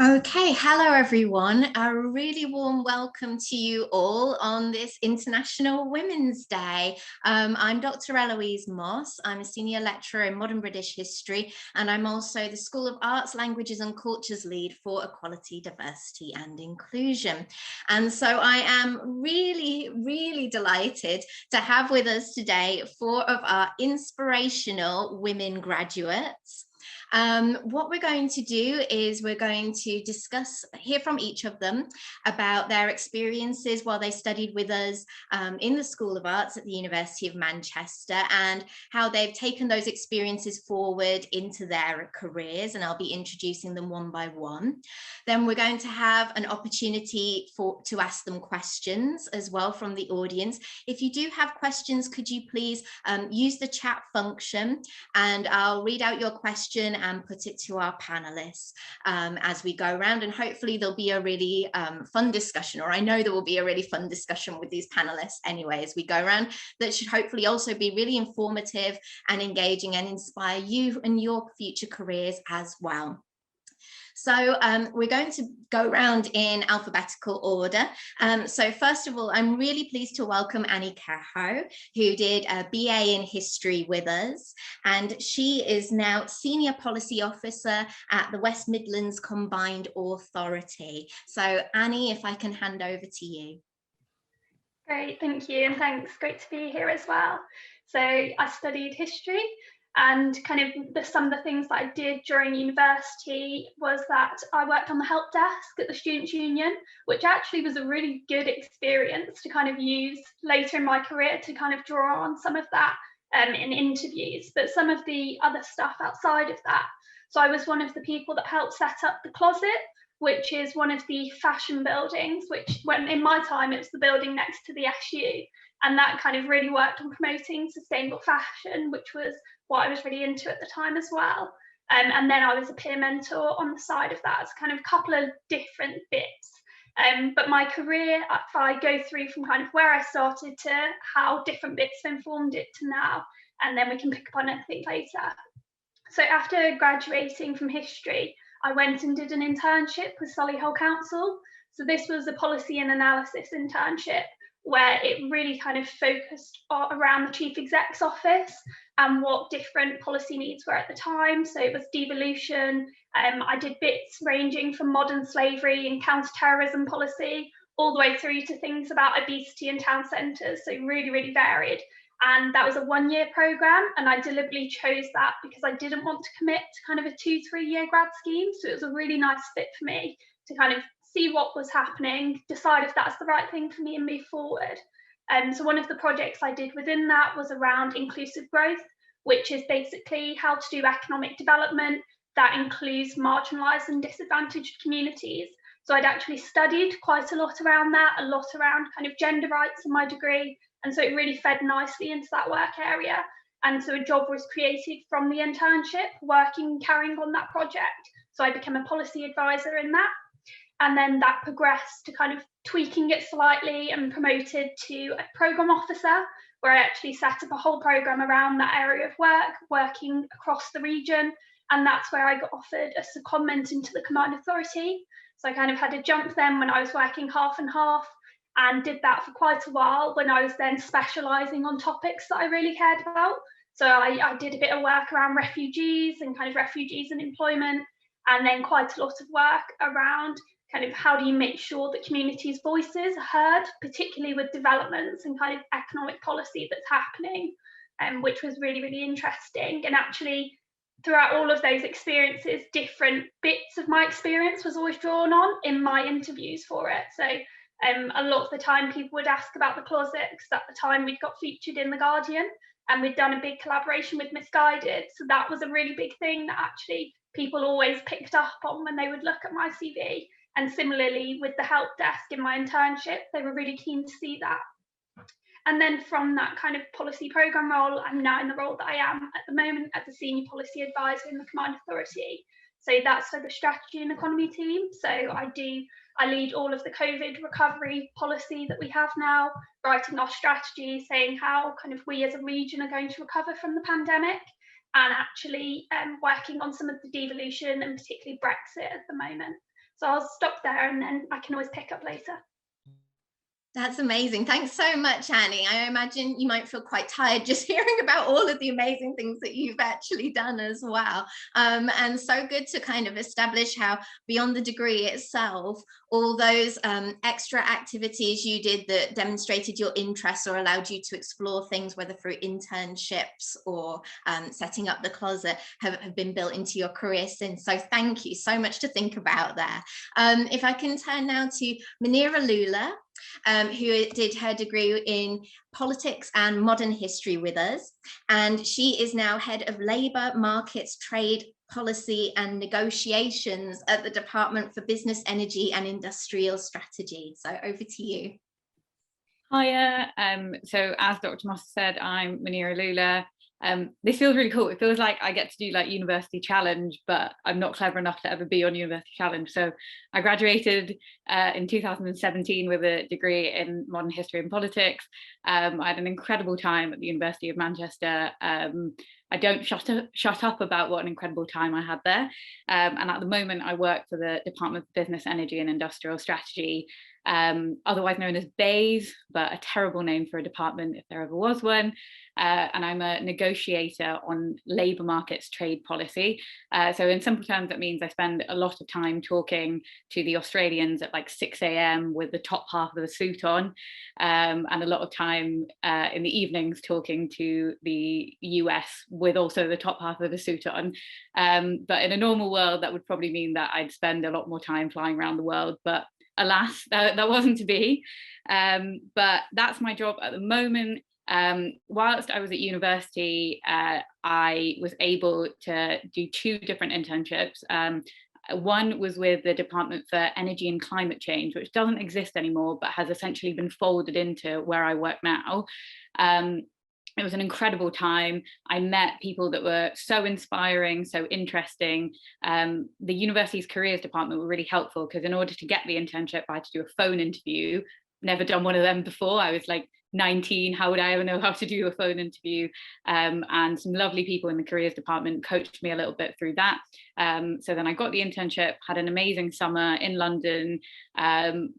Okay, hello everyone. A really warm welcome to you all on this International Women's Day. I'm Dr. Eloise Moss. I'm a senior lecturer in modern British history, and I'm also the School of Arts, Languages and Cultures lead for Equality, Diversity and Inclusion. And so I am really delighted to have with us today 4 of our inspirational women graduates. What we're going to do is we're going to hear from each of them about their experiences while they studied with us in the School of Arts at the University of Manchester, and how they've taken those experiences forward into their careers, and I'll be introducing them one by one. Then we're going to have an opportunity to ask them questions as well from the audience. If you do have questions, could you please use the chat function, and I'll read out your question and put it to our panelists as we go around, and hopefully there'll be a really fun discussion, or I know there will be a really fun discussion with these panelists anyway as we go around, that should hopefully also be really informative and engaging and inspire you and your future careers as well. So we're going to go around in alphabetical order. So first of all, I'm really pleased to welcome Annie Caho, who did a BA in history with us. And she is now Senior Policy Officer at the West Midlands Combined Authority. So Annie, if I can hand over to you. Great, thank you, and thanks. Great to be here as well. So I studied history, and some of the things that I did during university was that I worked on the help desk at the Students' Union, which actually was a really good experience to kind of use later in my career to kind of draw on some of that in interviews, but some of the other stuff outside of that. So I was one of the people that helped set up the Closet, which is one of the fashion buildings, which when in my time, it was the building next to the SU. And that kind of really worked on promoting sustainable fashion, which was what I was really into at the time as well. And then I was a peer mentor on the side of that as kind of a couple of different bits. But my career, if I go through from kind of where I started to how different bits have informed it to now, and then we can pick up on anything later. So after graduating from history, I went and did an internship with Solihull Council. So this was a policy and analysis internship where it really kind of focused around the Chief Exec's office and what different policy needs were at the time. So it was devolution. I did bits ranging from modern slavery and counter-terrorism policy, all the way through to things about obesity in town centres. So really varied. And that was a 1-year programme, and I deliberately chose that because I didn't want to commit to kind of a 2-3 year grad scheme. So it was a really nice fit for me to kind of see what was happening, decide if that's the right thing for me and move forward. So one of the projects I did within that was around inclusive growth, which is basically how to do economic development that includes marginalised and disadvantaged communities. So I'd actually studied quite a lot around that, a lot around kind of gender rights in my degree. And so it really fed nicely into that work area. And so a job was created from the internship, carrying on that project. So I became a policy advisor in that. And then that progressed to kind of tweaking it slightly and promoted to a programme officer, where I actually set up a whole programme around that area of work, working across the region. And that's where I got offered a secondment into the Combined Authority. So I kind of had a jump then when I was working half and half, and did that for quite a while when I was then specialising on topics that I really cared about. So I did a bit of work around refugees and kind of refugees and employment, and then quite a lot of work around kind of how do you make sure that communities' voices are heard, particularly with developments and kind of economic policy that's happening, which was really interesting. And actually, throughout all of those experiences, different bits of my experience was always drawn on in my interviews for it. So a lot of the time people would ask about the Closet, because at the time we'd got featured in The Guardian and we'd done a big collaboration with Misguided. So that was a really big thing that actually people always picked up on when they would look at my CV. And similarly with the help desk in my internship, they were really keen to see that. And then from that kind of policy programme role, I'm now in the role that I am at the moment as a senior policy advisor in the Combined Authority. So that's for the strategy and economy team. So I lead all of the COVID recovery policy that we have now, writing our strategy, saying how kind of we as a region are going to recover from the pandemic. and actually working on some of the devolution and particularly Brexit at the moment. So I'll stop there and then I can always pick up later. That's amazing. Thanks so much, Annie. I imagine you might feel quite tired just hearing about all of the amazing things that you've actually done as well. And so good to kind of establish how beyond the degree itself, all those extra activities you did that demonstrated your interests or allowed you to explore things, whether through internships or setting up the closet, have been built into your career since. So thank you so much to think about there. If I can turn now to Muneera Lula, who did her degree in politics and modern history with us. And she is now head of Labour, Markets, Trade, Policy and Negotiations at the Department for Business, Energy and Industrial Strategy. So over to you. Hiya. So as Dr. Moss said, I'm Muneera Lula. This feels really cool. It feels like I get to do like University Challenge, but I'm not clever enough to ever be on University Challenge. So I graduated in 2017 with a degree in modern history and politics. I had an incredible time at the University of Manchester. I don't shut up about what an incredible time I had there. And at the moment I work for the Department for Business, Energy and Industrial Strategy, otherwise known as BEIS, but a terrible name for a department if there ever was one. And I'm a negotiator on labour markets trade policy. So in simple terms, that means I spend a lot of time talking to the Australians at like 6 a.m. with the top half of the suit on, and a lot of time in the evenings talking to the US with also the top half of the suit on. But in a normal world, that would probably mean that I'd spend a lot more time flying around the world. But alas, that wasn't to be. But that's my job at the moment. Whilst I was at university, I was able to do 2 different internships. One was with the Department for Energy and Climate Change, which doesn't exist anymore, but has essentially been folded into where I work now. It was an incredible time. I met people that were so inspiring, so interesting. The university's careers department were really helpful because in order to get the internship, I had to do a phone interview. Never done one of them before. I was like 19, how would I ever know how to do a phone interview? And some lovely people in the careers department coached me a little bit through that. So then I got the internship, had an amazing summer in London,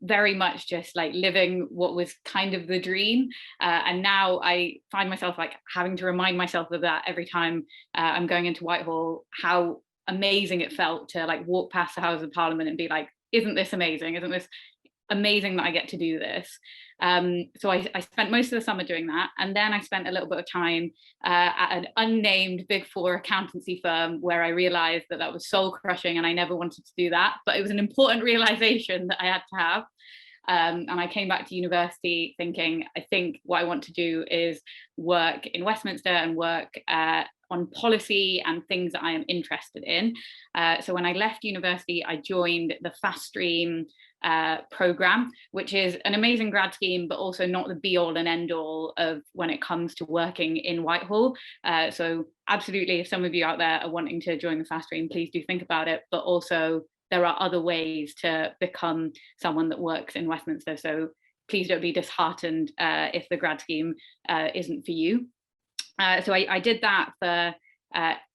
very much just like living what was kind of the dream. And now I find myself like having to remind myself of that every time I'm going into Whitehall, how amazing it felt to like walk past the House of Parliament and be like, isn't this amazing? Isn't this amazing that I get to do this? So I spent most of the summer doing that, and then I spent a little bit of time at an unnamed Big Four accountancy firm where I realized that that was soul crushing and I never wanted to do that, but it was an important realization that I had to have. And I came back to university thinking, I think what I want to do is work in Westminster and work on policy and things that I am interested in. So when I left university, I joined the Fast Stream program, which is an amazing grad scheme, but also not the be all and end all of when it comes to working in Whitehall. So absolutely, if some of you out there are wanting to join the Fast Stream, please do think about it. But also there are other ways to become someone that works in Westminster. So please don't be disheartened if the grad scheme isn't for you. So I did that for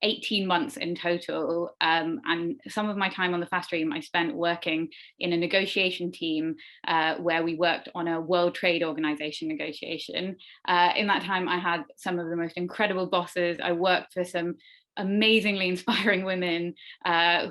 18 months in total, and some of my time on the Fast Stream I spent working in a negotiation team where we worked on a World Trade Organization negotiation. In that time I had some of the most incredible bosses. I worked for some amazingly inspiring women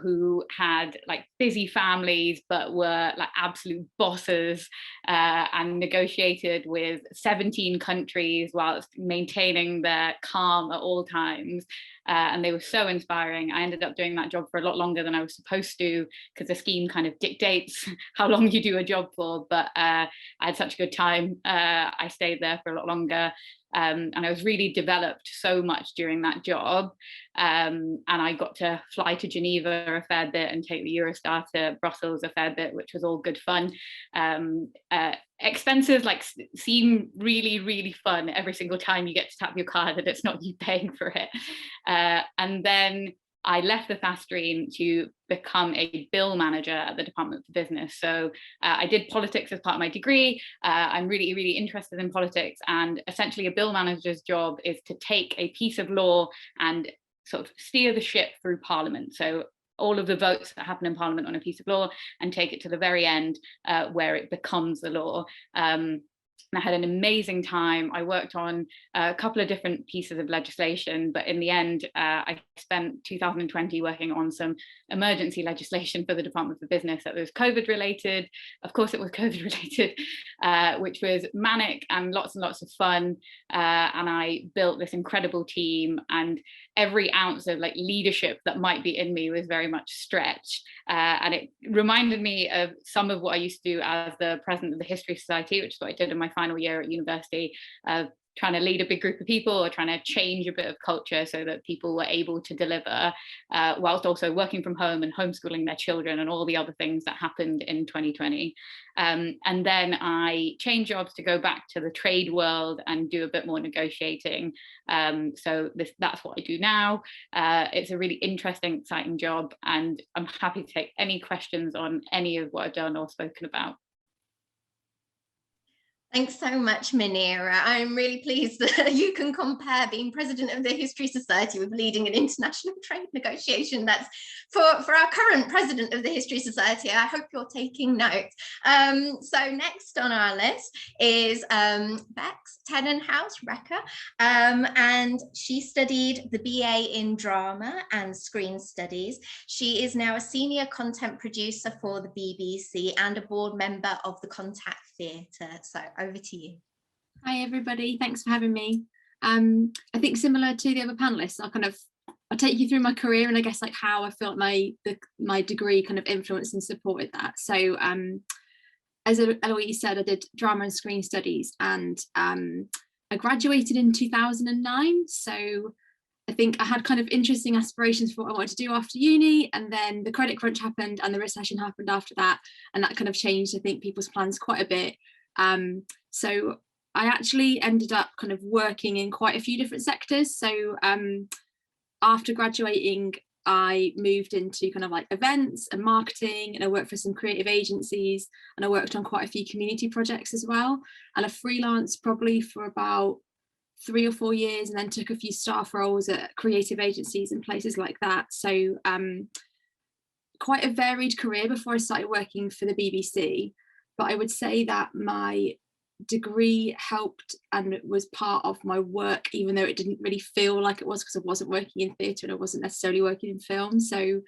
who had like busy families but were like absolute bosses, and negotiated with 17 countries whilst maintaining their calm at all times, and they were so inspiring. I ended up doing that job for a lot longer than I was supposed to because the scheme kind of dictates how long you do a job for, but I had such a good time. I stayed there for a lot longer. And I was really developed so much during that job, and I got to fly to Geneva a fair bit and take the Eurostar to Brussels a fair bit, which was all good fun. Expenses like seem really, really fun every single time you get to tap your card and it's not you paying for it. And then I left the Fast Stream to become a bill manager at the Department for Business. So I did politics as part of my degree. I'm really, really interested in politics, and essentially a bill manager's job is to take a piece of law and sort of steer the ship through Parliament. So all of the votes that happen in Parliament on a piece of law, and take it to the very end where it becomes the law. And I had an amazing time. I worked on a couple of different pieces of legislation, but in the end, I spent 2020 working on some emergency legislation for the Department for Business that was COVID related. Of course, it was COVID related, which was manic and lots of fun. And I built this incredible team, and every ounce of like leadership that might be in me was very much stretched. And it reminded me of some of what I used to do as the president of the History Society, which is what I did in my final year at university, trying to lead a big group of people or trying to change a bit of culture so that people were able to deliver, whilst also working from home and homeschooling their children and all the other things that happened in 2020. And then I changed jobs to go back to the trade world and do a bit more negotiating. So that's what I do now. It's a really interesting, exciting job, and I'm happy to take any questions on any of what I've done or spoken about. Thanks so much, Muneera. I'm really pleased that you can compare being president of the History Society with leading an international trade negotiation. That's for our current president of the History Society. I hope you're taking note. So next on our list is Bex Tenenhouse Recker, and she studied the BA in Drama and Screen Studies. She is now a senior content producer for the BBC and a board member of the Contact Theatre. So over to you. Hi everybody, thanks for having me. I think similar to the other panelists, I'll take you through my career and I guess like how I felt my degree kind of influenced and supported that. So as Eloise said, I did drama and screen studies, and I graduated in 2009. So I think I had kind of interesting aspirations for what I wanted to do after uni, and then the credit crunch happened and the recession happened after that, and that kind of changed, I think, people's plans quite a bit. So I actually ended up kind of working in quite a few different sectors. So after graduating, I moved into kind of like events and marketing, and I worked for some creative agencies, and I worked on quite a few community projects as well. And I freelanced probably for about 3 or 4 years, and then took a few staff roles at creative agencies and places like that. So quite a varied career before I started working for the BBC. But I would say that my degree helped and was part of my work, even though it didn't really feel like it was, because I wasn't working in theatre and I wasn't necessarily working in film. So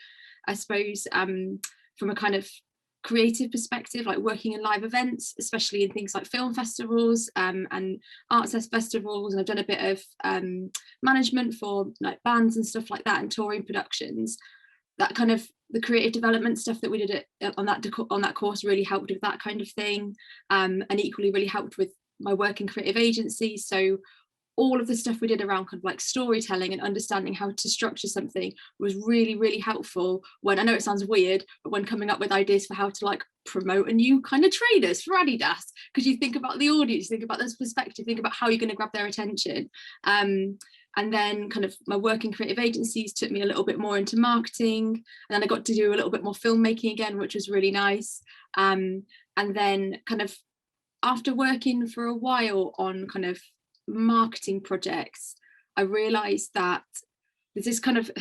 I suppose from a kind of creative perspective, like working in live events, especially in things like film festivals and arts festivals, and I've done a bit of management for like bands and stuff like that, and touring productions. That kind of the creative development stuff that we did on that course really helped with that kind of thing, and equally really helped with my work in creative agencies. So all of the stuff we did around kind of like storytelling and understanding how to structure something was really, really helpful when, I know it sounds weird, but when coming up with ideas for how to like promote a new kind of trainers for Adidas, because you think about the audience, think about this perspective, think about how you're going to grab their attention. And then kind of my work in creative agencies took me a little bit more into marketing, and then I got to do a little bit more filmmaking again, which was really nice. And then kind of after working for a while on kind of marketing projects, I realized that there's this kind of,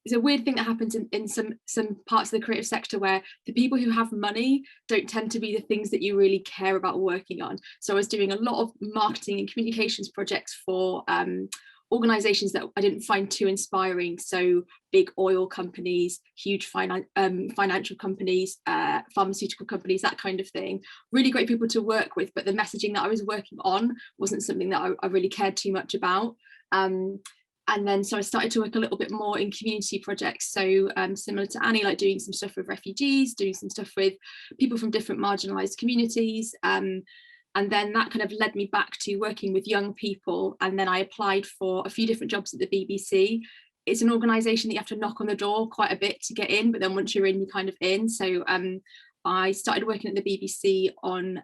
it's a weird thing that happens in some parts of the creative sector, where the people who have money don't tend to be the things that you really care about working on. So I was doing a lot of marketing and communications projects for organizations that I didn't find too inspiring. So big oil companies, huge financial companies, pharmaceutical companies, that kind of thing. Really great people to work with, but the messaging that I was working on wasn't something that I really cared too much about. And then so I started to work a little bit more in community projects. So similar to Annie, like doing some stuff with refugees, doing some stuff with people from different marginalised communities. And then that kind of led me back to working with young people. And then I applied for a few different jobs at the BBC. It's an organisation that you have to knock on the door quite a bit to get in, but then once you're in, you're kind of in. So I started working at the BBC on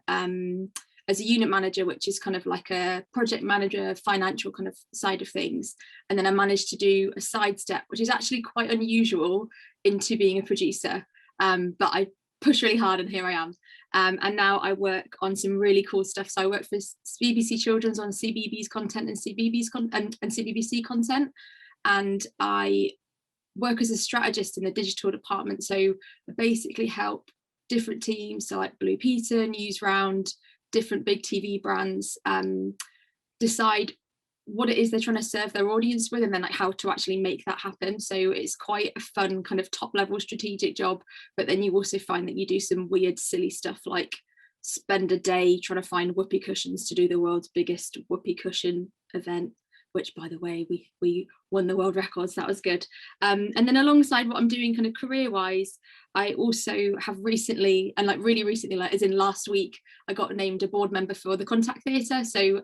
as a unit manager, which is kind of like a project manager, financial kind of side of things. And then I managed to do a sidestep, which is actually quite unusual, into being a producer. But I pushed really hard and here I am. And now I work on some really cool stuff. So I work for BBC Children's on CBeebies content and CBeebies and CBBC content. and I work as a strategist in the digital department. So I basically help different teams, so like Blue Peter, Newsround, different big TV brands, decide what it is they're trying to serve their audience with, and then like how to actually make that happen. So it's quite a fun kind of top level strategic job, but then you also find that you do some weird silly stuff, like spend a day trying to find whoopee cushions to do the world's biggest whoopee cushion event, which, by the way, we won the world records. That was good. And then alongside what I'm doing kind of career wise, I also have recently, and like really recently, like as in last week, I got named a board member for the Contact Theatre. So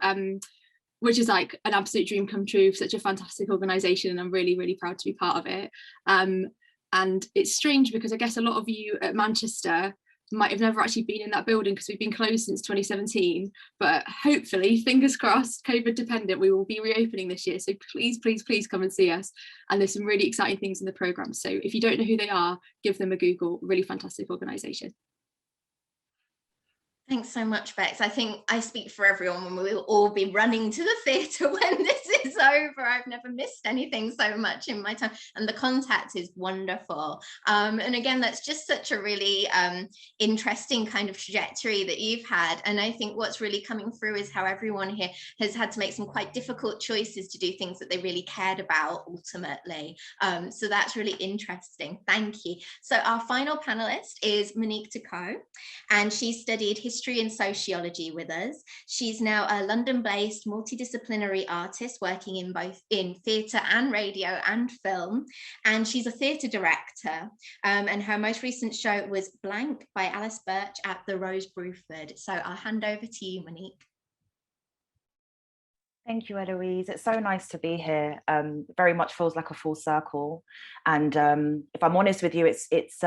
which is like an absolute dream come true, such a fantastic organisation, and I'm really, really proud to be part of it. And it's strange because I guess a lot of you at Manchester might have never actually been in that building because we've been closed since 2017, but hopefully, fingers crossed, COVID dependent, we will be reopening this year. So please, please, please come and see us. And there's some really exciting things in the programme. So if you don't know who they are, give them a Google. Really fantastic organisation. Thanks so much, Bex. I think I speak for everyone when we'll all be running to the theatre when this is over. I've never missed anything so much in my time, and the Contact is wonderful. And again, that's just such a really interesting kind of trajectory that you've had. And I think what's really coming through is how everyone here has had to make some quite difficult choices to do things that they really cared about ultimately. So that's really interesting. Thank you. So our final panelist is Monique Taco, and she studied history and sociology with us. She's now a London-based multidisciplinary artist working in both theatre and radio and film, and she's a theatre director, and her most recent show was Blank by Alice Birch at the Rose Bruford. So I'll hand over to you, Monique. Thank you, Eloise. It's so nice to be here. Very much feels like a full circle. And if I'm honest with you, it's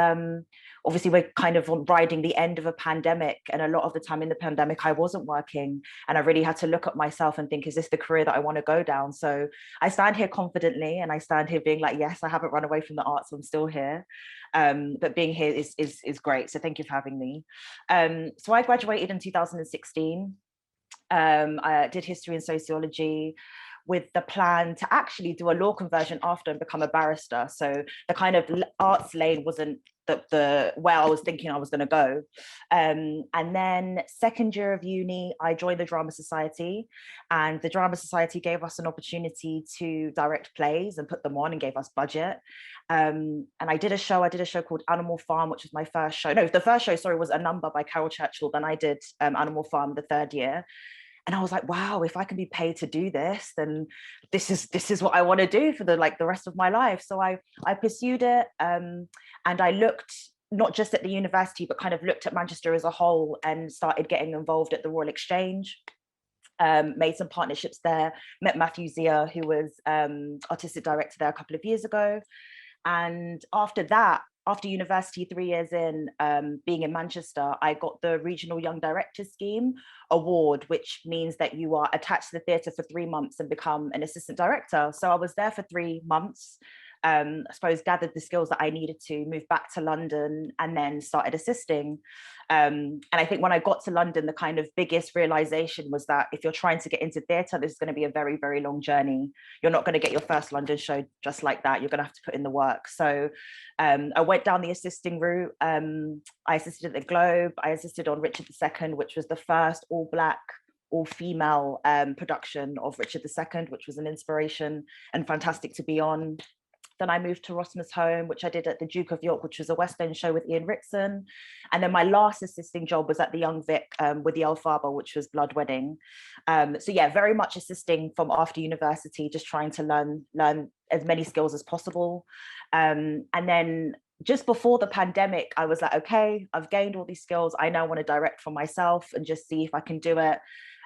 obviously we're kind of riding the end of a pandemic. And a lot of the time in the pandemic, I wasn't working. And I really had to look at myself and think, is this the career that I want to go down? So I stand here confidently, and I stand here being like, yes, I haven't run away from the arts. I'm still here. But being here is great. So thank you for having me. So I graduated in 2016. I did history and sociology with the plan to actually do a law conversion after and become a barrister. So the kind of arts lane wasn't the where I was thinking I was going to go. And then second year of uni, I joined the Drama Society, and the Drama Society gave us an opportunity to direct plays and put them on and gave us budget. And I did a show called Animal Farm, which was my first show. No, the first show, sorry, was A Number by Carol Churchill. Then I did Animal Farm the third year. And I was like, wow, if I can be paid to do this, then this is what I want to do for the rest of my life. So I pursued it, and I looked not just at the university, but kind of looked at Manchester as a whole and started getting involved at the Royal Exchange. Made some partnerships there, met Matthew Zia, who was artistic director there a couple of years ago. And after that, after university, 3 years in, being in Manchester, I got the Regional Young Directors Scheme award, which means that you are attached to the theatre for 3 months and become an assistant director. So I was there for 3 months, I suppose gathered the skills that I needed to move back to London, and then started assisting. And I think when I got to London, the kind of biggest realization was that if you're trying to get into theatre, this is going to be a very, very long journey. You're not going to get your first London show just like that. You're going to have to put in the work. So I went down the assisting route. I assisted at the Globe. I assisted on Richard II, which was the first all-Black, all-female production of Richard II, which was an inspiration and fantastic to be on. Then I moved to Rosmer's Home, which I did at the Duke of York, which was a West End show with Ian Ritson. And then my last assisting job was at the Young Vic with the Elphaba, which was Blood Wedding. So yeah, very much assisting from after university, just trying to learn as many skills as possible. And then just before the pandemic, I was like, okay, I've gained all these skills. I now want to direct for myself and just see if I can do it.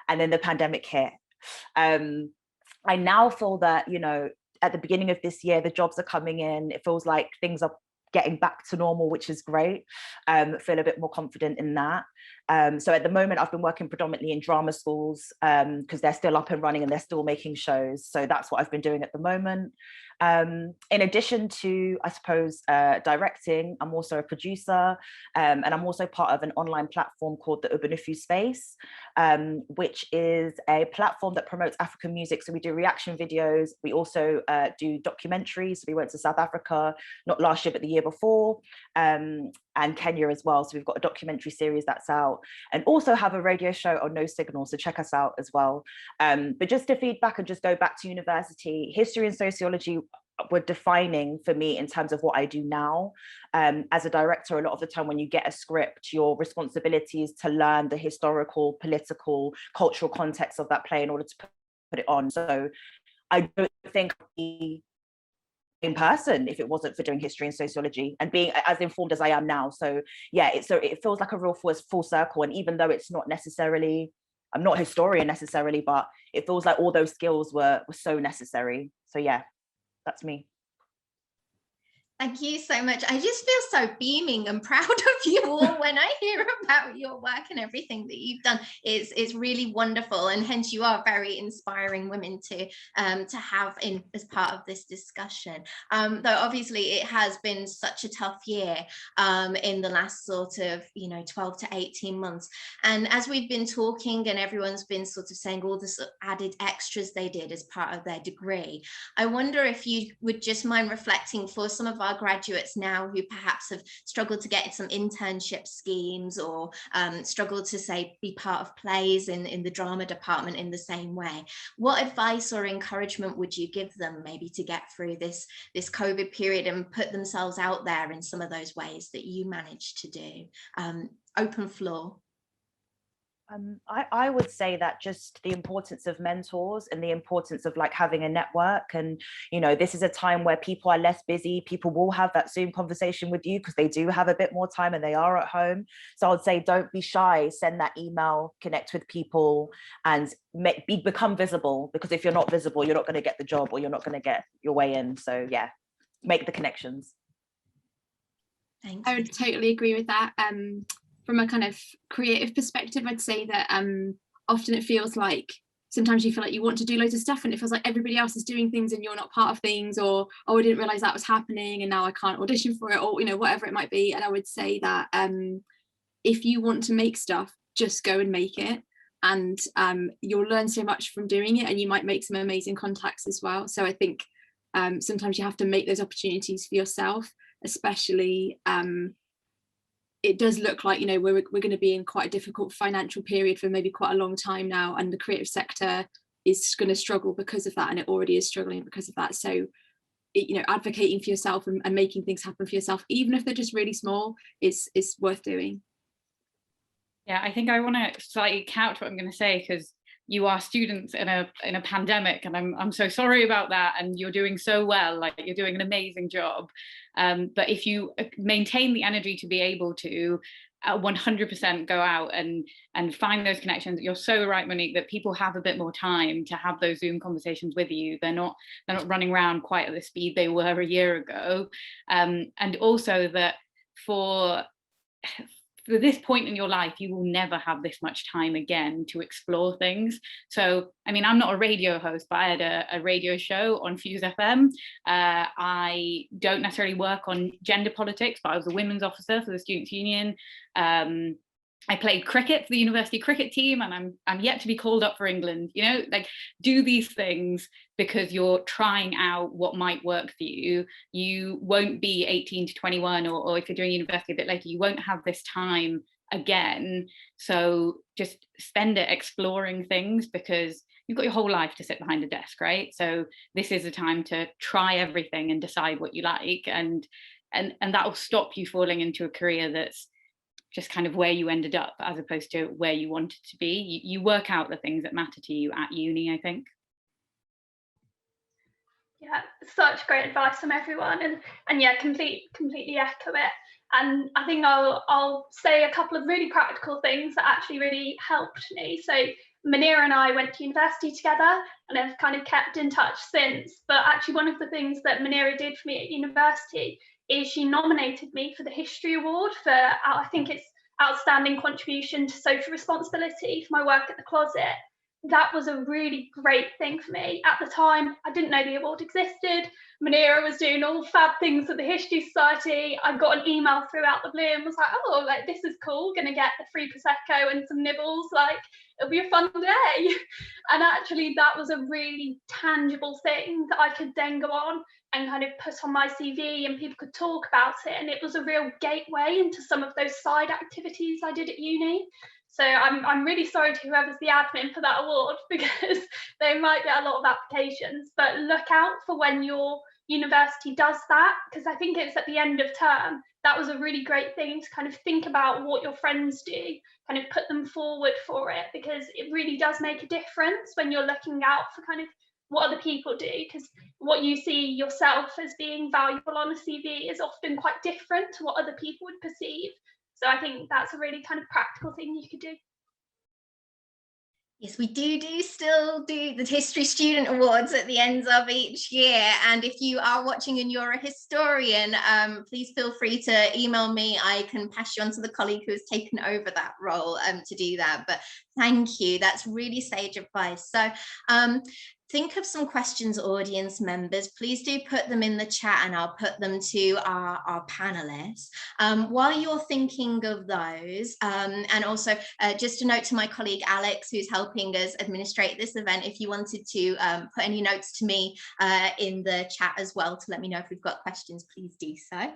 And then the pandemic hit. I now feel that, you know, at the beginning of this year, the jobs are coming in. It feels like things are getting back to normal, which is great. Feel a bit more confident in that. So at the moment, I've been working predominantly in drama schools because they're still up and running and they're still making shows. So that's what I've been doing at the moment. In addition to, I suppose, directing, I'm also a producer, and I'm also part of an online platform called the Ubunufu Space, which is a platform that promotes African music. So we do reaction videos. We also do documentaries. So we went to South Africa, not last year, but the year before, and Kenya as well. So we've got a documentary series that's out, and also have a radio show on No Signal. So check us out as well. But just to feed back and just go back to university, history and sociology were defining for me in terms of what I do now. As a director, a lot of the time when you get a script, your responsibility is to learn the historical, political, cultural context of that play in order to put it on. So I don't think I'd be in person if it wasn't for doing history and sociology and being as informed as I am now. So yeah, it feels like a real full circle. And even though it's not necessarily, I'm not a historian necessarily, but it feels like all those skills were so necessary. So yeah, that's me. Thank you so much. I just feel so beaming and proud of you all when I hear about your work and everything that you've done. It's really wonderful, and hence you are very inspiring women to have in as part of this discussion. Though obviously it has been such a tough year in the last sort of 12 to 18 months. And as we've been talking and everyone's been sort of saying all the sort of added extras they did as part of their degree, I wonder if you would just mind reflecting for some of our graduates now who perhaps have struggled to get some internship schemes or struggled to say be part of plays in the drama department in the same way. What advice or encouragement would you give them maybe to get through this COVID period and put themselves out there in some of those ways that you managed to do? Open floor. I would say that just the importance of mentors and the importance of like having a network. And this is a time where people are less busy. People will have that Zoom conversation with you because they do have a bit more time and they are at home. So I would say don't be shy, send that email, connect with people, and become visible, because if you're not visible, you're not going to get the job or you're not going to get your way in. So yeah, make the connections. Thank you. I would totally agree with that. From a kind of creative perspective, I'd say that often it feels like sometimes you feel like you want to do loads of stuff and it feels like everybody else is doing things and you're not part of things, or oh, I didn't realize that was happening and now I can't audition for it, or whatever it might be. And I would say that if you want to make stuff, just go and make it, and you'll learn so much from doing it, and you might make some amazing contacts as well. So I think sometimes you have to make those opportunities for yourself, especially it does look like we're going to be in quite a difficult financial period for maybe quite a long time now, and the creative sector is going to struggle because of that, and it already is struggling because of that. So advocating for yourself and making things happen for yourself, even if they're just really small, is worth doing. Yeah, I think I want to slightly couch what I'm going to say, because you are students in a pandemic, and I'm so sorry about that, and you're doing so well, like you're doing an amazing job, but if you maintain the energy to be able to 100% go out and find those connections. You're so right, Monique, that people have a bit more time to have those Zoom conversations with you. They're not running around quite at the speed they were a year ago, and also that for this point in your life, you will never have this much time again to explore things. So, I mean, I'm not a radio host, but I had a radio show on Fuse FM. I don't necessarily work on gender politics, but I was a women's officer for the Students' Union. I played cricket for the university cricket team, and I'm yet to be called up for England. Like, do these things because you're trying out what might work for you. You won't be 18 to 21, or if you're doing university a bit later, you won't have this time again. So just spend it exploring things, because you've got your whole life to sit behind a desk, right? So this is a time to try everything and decide what you like, and that will stop you falling into a career that's just kind of where you ended up as opposed to where you wanted to be. You work out the things that matter to you at uni, I think. Yeah, such great advice from everyone, and yeah, completely echo it. And I think I'll say a couple of really practical things that actually really helped me. So Muneera and I went to university together and have kind of kept in touch since. But actually, one of the things that Muneera did for me at university is she nominated me for the History Award for, I think it's outstanding contribution to social responsibility for my work at the Closet. That was a really great thing for me. At the time, I didn't know the award existed. Muneera was doing all fab things at the History Society. I got an email throughout the blue and was like, oh, like, this is cool, gonna get the free Prosecco and some nibbles, like, it'll be a fun day. And actually that was a really tangible thing that I could then go on and kind of put on my CV and people could talk about it. And it was a real gateway into some of those side activities I did at uni. So I'm really sorry to whoever's the admin for that award, because they might get a lot of applications, but look out for when your university does that, because I think it's at the end of term. That was a really great thing to kind of think about what your friends do, kind of put them forward for it, because it really does make a difference when you're looking out for kind of what other people do, because what you see yourself as being valuable on a CV is often quite different to what other people would perceive. So I think that's a really kind of practical thing you could do. Yes, we still do the History Student Awards at the end of each year. And if you are watching and you're a historian, please feel free to email me. I can pass you on to the colleague who has taken over that role to do that. But thank you. That's really sage advice. So think of some questions, audience members. Please do put them in the chat and I'll put them to our panelists. While you're thinking of those, and also just a note to my colleague Alex, who's helping us administrate this event, if you wanted to put any notes to me in the chat as well to let me know if we've got questions, please do so.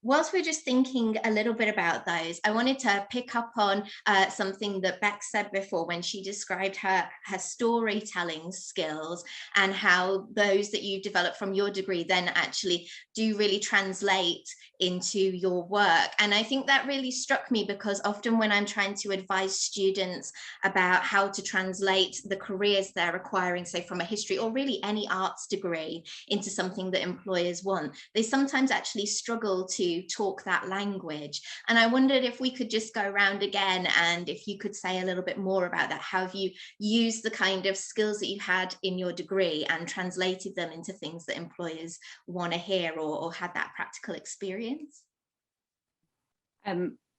Whilst we're just thinking a little bit about those, I wanted to pick up on something that Beck said before when she described her storytelling skills and how those that you've developed from your degree then actually do really translate into your work. And I think that really struck me, because often when I'm trying to advise students about how to translate the careers they're acquiring, say from a history or really any arts degree, into something that employers want, they sometimes actually struggle to talk that language. And I wondered if we could just go around again, and if you could say a little bit more about that. How have you used the kind of skills that you had in your degree and translated them into things that employers want to hear, or had that practical experience?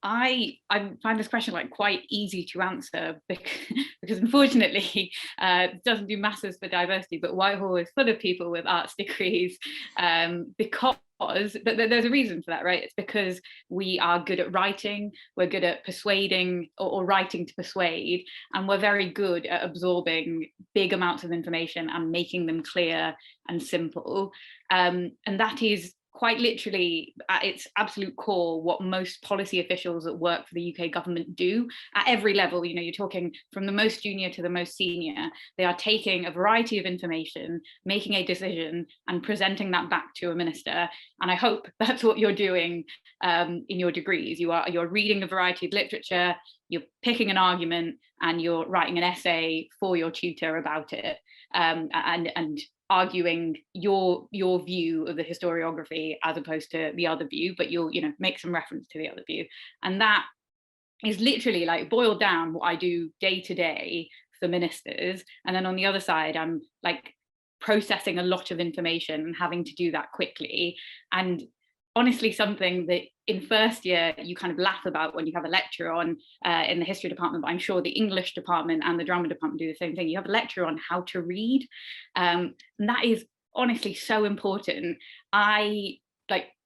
I find this question like quite easy to answer because unfortunately it doesn't do masses for diversity, but Whitehall is full of people with arts degrees but there's a reason for that, right? It's because we are good at writing, we're good at persuading or writing to persuade, and we're very good at absorbing big amounts of information and making them clear and simple. And that is quite literally at its absolute core what most policy officials that work for the UK government do at every level. You know, you're talking from the most junior to the most senior. They are taking a variety of information, making a decision and presenting that back to a minister. And I hope that's what you're doing in your degrees. You're reading a variety of literature, you're picking an argument, and you're writing an essay for your tutor about it, and arguing your view of the historiography as opposed to the other view, but you'll make some reference to the other view. And that is literally, like, boiled down, what I do day to day for ministers. And then on the other side, I'm like processing a lot of information and having to do that quickly. And honestly, something that in first year you kind of laugh about when you have a lecture on in the history department, but I'm sure the English department and the drama department do the same thing. You have a lecture on how to read, and that is honestly so important. I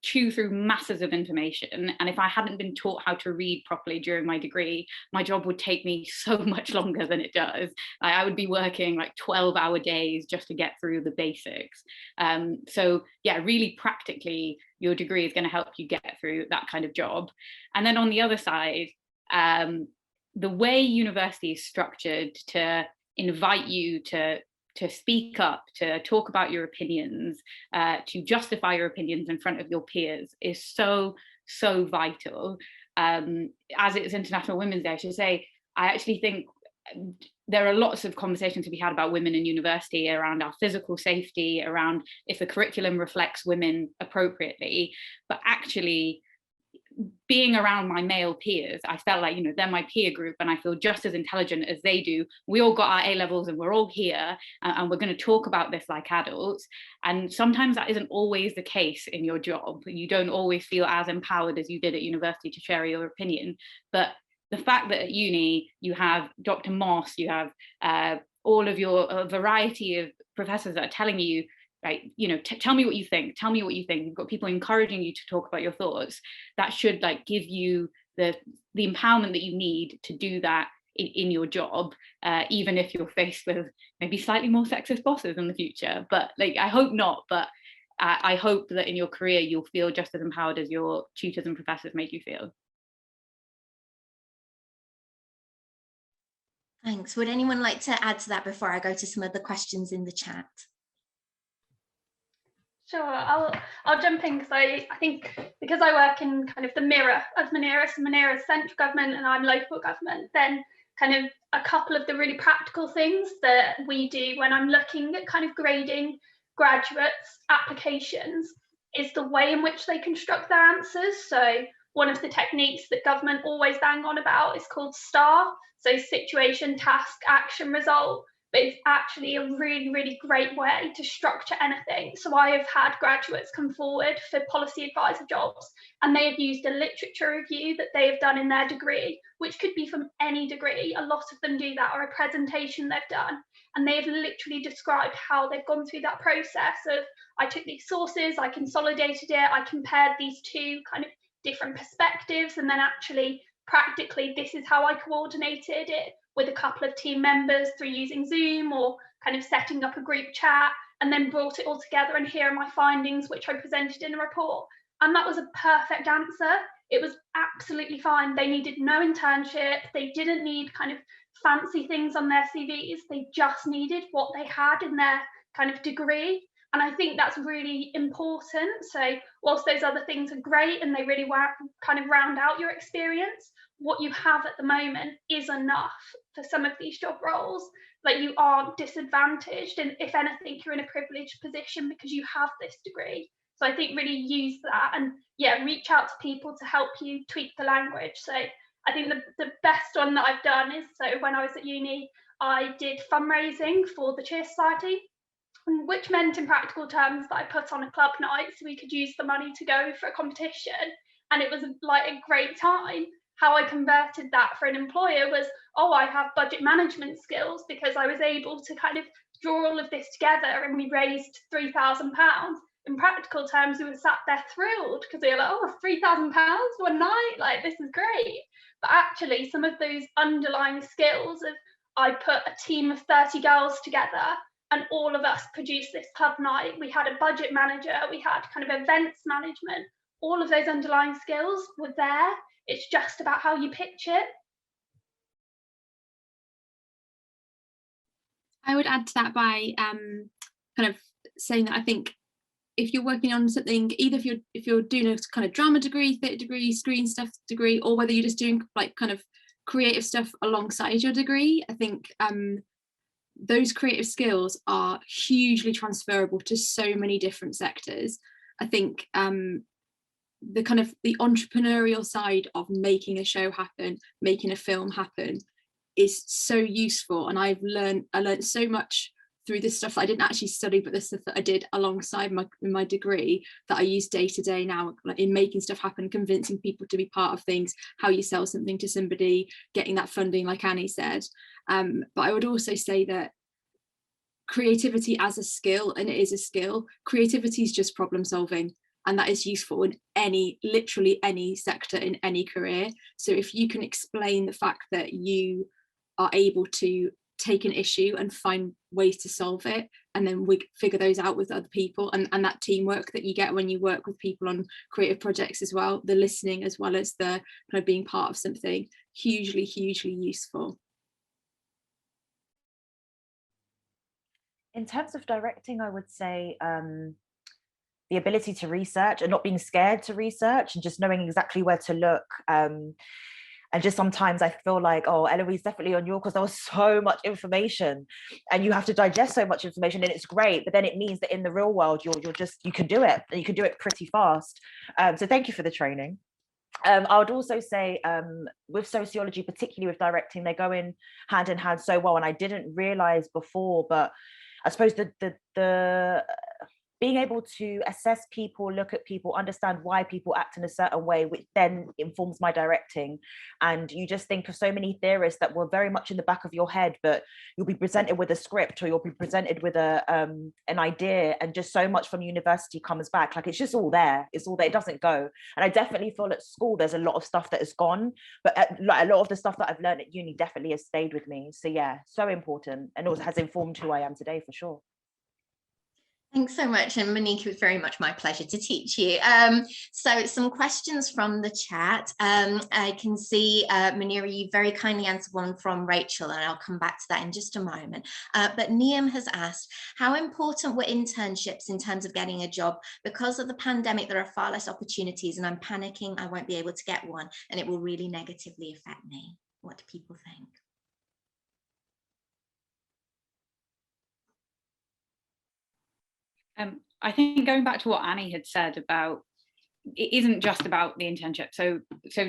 chew through masses of information, and if I hadn't been taught how to read properly during my degree, my job would take me so much longer than it does. I would be working like 12-hour days just to get through the basics. So yeah, really practically, your degree is going to help you get through that kind of job. And then on the other side, the way university is structured to invite you to speak up, to talk about your opinions, to justify your opinions in front of your peers is so vital. As it's International Women's Day, I should say, I actually think there are lots of conversations to be had about women in university, around our physical safety, around if the curriculum reflects women appropriately, but actually being around my male peers, I felt like, they're my peer group and I feel just as intelligent as they do. We all got our A-levels and we're all here and we're going to talk about this like adults. And sometimes that isn't always the case in your job. You don't always feel as empowered as you did at university to share your opinion. But the fact that at uni you have Dr. Moss, you have all of your variety of professors that are telling you, right, tell me what you think, tell me what you think. You've got people encouraging you to talk about your thoughts. That should give you the empowerment that you need to do that in your job, even if you're faced with maybe slightly more sexist bosses in the future. But I hope not, but I hope that in your career you'll feel just as empowered as your tutors and professors make you feel. Thanks. Would anyone like to add to that before I go to some of the questions in the chat? Sure, I'll jump in because I think because I work in kind of the mirror of Muneera, so Muneera is central government and I'm local government, then kind of a couple of the really practical things that we do when I'm looking at kind of grading graduates' applications is the way in which they construct their answers. So one of the techniques that government always bang on about is called STAR, so situation, task, action, result. But it's actually a really, really great way to structure anything. So I have had graduates come forward for policy advisor jobs, and they have used a literature review that they have done in their degree, which could be from any degree. A lot of them do that, or a presentation they've done. And they have literally described how they've gone through that process of, I took these sources, I consolidated it, I compared these two kind of different perspectives, and then actually, practically, this is how I coordinated it with a couple of team members through using Zoom or kind of setting up a group chat, and then brought it all together, and here are my findings, which I presented in a report. And that was a perfect answer. It was absolutely fine. They needed no internship. They didn't need kind of fancy things on their CVs. They just needed what they had in their kind of degree. And I think that's really important. So whilst those other things are great and they really kind of round out your experience, what you have at the moment is enough for some of these job roles. You aren't disadvantaged, and if anything, you're in a privileged position because you have this degree. So I think really use that, and reach out to people to help you tweak the language. So I think the best one that I've done is, so when I was at uni, I did fundraising for the Cheer Society, which meant in practical terms that I put on a club night so we could use the money to go for a competition, and it was a great time. How I converted that for an employer was, I have budget management skills, because I was able to kind of draw all of this together, and we raised £3,000. In practical terms, we were sat there thrilled because they were like, £3,000 one night, this is great. But actually, some of those underlying skills of, I put a team of 30 girls together and all of us produced this club night. We had a budget manager, we had kind of events management. All of those underlying skills were there. It's just about how you pitch it. I would add to that by kind of saying that I think if you're working on something, either if you're doing a kind of drama degree, theatre degree, screen stuff degree, or whether you're just doing kind of creative stuff alongside your degree, I think those creative skills are hugely transferable to so many different sectors. I think the kind of the entrepreneurial side of making a show happen, making a film happen, is so useful. And I learned so much through this stuff that I didn't actually study, but the stuff that I did alongside my degree that I use day to day now, in making stuff happen, convincing people to be part of things, how you sell something to somebody, getting that funding, like Annie said. But I would also say that creativity as a skill, and it is a skill, creativity is just problem solving. And that is useful in literally any sector, in any career. So if you can explain the fact that you are able to take an issue and find ways to solve it, and then we figure those out with other people, and that teamwork that you get when you work with people on creative projects as well, the listening as well as the kind of being part of something, hugely, hugely useful. In terms of directing, I would say the ability to research and not being scared to research, and just knowing exactly where to look. And just sometimes I feel like, Eloise, definitely on your course, there was so much information and you have to digest so much information, and it's great, but then it means that in the real world, you can do it, and you can do it pretty fast. So thank you for the training. I would also say with sociology, particularly with directing, they go in hand so well. And I didn't realize before, but I suppose the being able to assess people, look at people, understand why people act in a certain way, which then informs my directing. And you just think of so many theorists that were very much in the back of your head, but you'll be presented with a script or you'll be presented with an idea, and just so much from university comes back. Like, it's just all there. It's all there. It doesn't go. And I definitely feel at school there's a lot of stuff that has gone, but like a lot of the stuff that I've learned at uni definitely has stayed with me. So yeah, so important, and also has informed who I am today for sure. Thanks so much. And Monique, it was very much my pleasure to teach you. So some questions from the chat. I can see, Muneera, you very kindly answered one from Rachel, and I'll come back to that in just a moment. But Niam has asked, how important were internships in terms of getting a job? Because of the pandemic, there are far less opportunities, and I'm panicking I won't be able to get one, and it will really negatively affect me. What do people think? I think going back to what Annie had said about, it isn't just about the internship. So